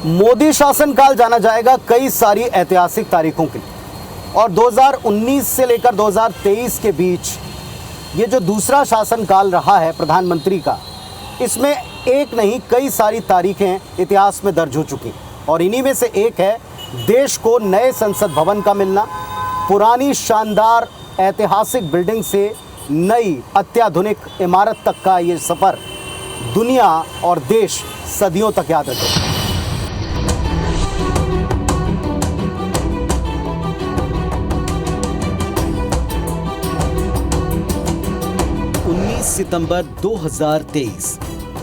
मोदी शासनकाल जाना जाएगा कई सारी ऐतिहासिक तारीखों के लिए और 2019 से लेकर 2023 के बीच ये जो दूसरा शासनकाल रहा है प्रधानमंत्री का, इसमें एक नहीं कई सारी तारीखें इतिहास में दर्ज हो चुकी और इन्हीं में से एक है देश को नए संसद भवन का मिलना। पुरानी शानदार ऐतिहासिक बिल्डिंग से नई अत्याधुनिक इमारत तक का ये सफ़र दुनिया और देश सदियों तक याद रखेगा। 19 सितंबर 2023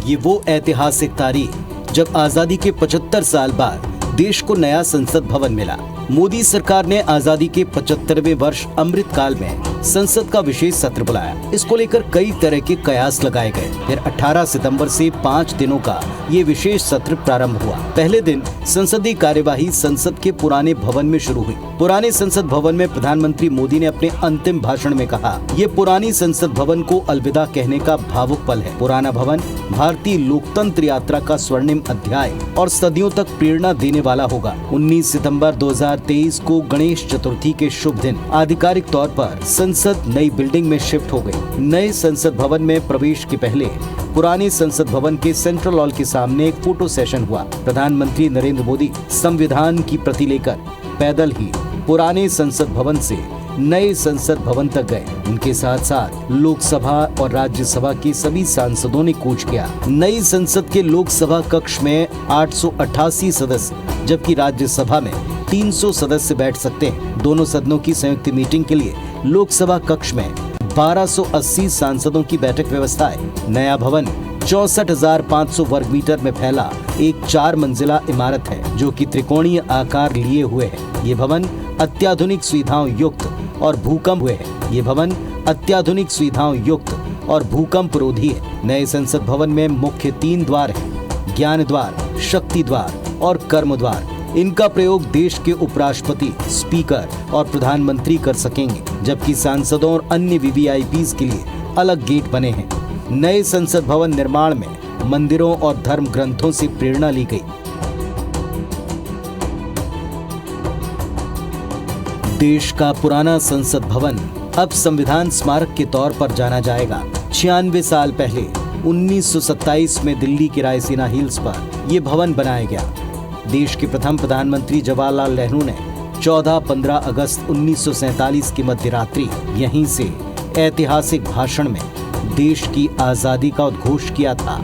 ये वो ऐतिहासिक तारीख जब आजादी के 75 साल बाद देश को नया संसद भवन मिला। मोदी सरकार ने आजादी के 75वें वर्ष अमृत काल में संसद का विशेष सत्र बुलाया। इसको लेकर कई तरह के कयास लगाए गए। फिर 18 सितंबर से 5 दिनों का ये विशेष सत्र प्रारंभ हुआ। पहले दिन संसदीय कार्यवाही संसद के पुराने भवन में शुरू हुई। पुराने संसद भवन में प्रधानमंत्री मोदी ने अपने अंतिम भाषण में कहा, ये पुरानी संसद भवन को अलविदा कहने का भावुक पल है। पुराना भवन भारतीय लोकतंत्र यात्रा का स्वर्णिम अध्याय और सदियों तक प्रेरणा देने वाला होगा। 19 सितंबर 2023 को गणेश चतुर्थी के शुभ दिन आधिकारिक तौर पर संसद नई बिल्डिंग में शिफ्ट हो गई। नए संसद भवन में प्रवेश के पहले पुराने संसद भवन के सेंट्रल हॉल के सामने एक फोटो सेशन हुआ। प्रधानमंत्री नरेंद्र मोदी संविधान की प्रति लेकर पैदल ही पुराने संसद भवन से नए संसद भवन तक गए। उनके साथ साथ लोकसभा और राज्यसभा के सभी सांसदों ने कूच किया। नई संसद के लोकसभा कक्ष में 888 सदस्य जबकि राज्यसभा में 300 सदस्य बैठ सकते हैं। दोनों सदनों की संयुक्त मीटिंग के लिए लोकसभा कक्ष में 1280 सांसदों की बैठक व्यवस्था है। नया भवन 64,500 वर्ग मीटर में फैला एक 4 मंजिला इमारत है जो कि त्रिकोणीय आकार लिए हुए है। ये भवन अत्याधुनिक सुविधाओं युक्त और भूकंप हुए है। ये भवन अत्याधुनिक सुविधाओं युक्त और भूकंप रोधी है। नए संसद भवन में मुख्य 3 द्वार हैं, ज्ञान द्वार, शक्ति द्वार और कर्म द्वार। इनका प्रयोग देश के उपराष्ट्रपति, स्पीकर और प्रधानमंत्री कर सकेंगे, जबकि सांसदों और अन्य वीवीआईपीज के लिए अलग गेट बने हैं। नए संसद भवन निर्माण में मंदिरों और धर्म ग्रंथों से प्रेरणा ली गई। देश का पुराना संसद भवन अब संविधान स्मारक के तौर पर जाना जाएगा। 96 साल पहले 1927 में दिल्ली के रायसीना हिल्स पर यह भवन बनाया गया। देश के प्रथम प्रधानमंत्री जवाहरलाल नेहरू ने 14-15 अगस्त 1947 की मध्यरात्रि यहीं से ऐतिहासिक भाषण में देश की आजादी का उद्घोष किया था।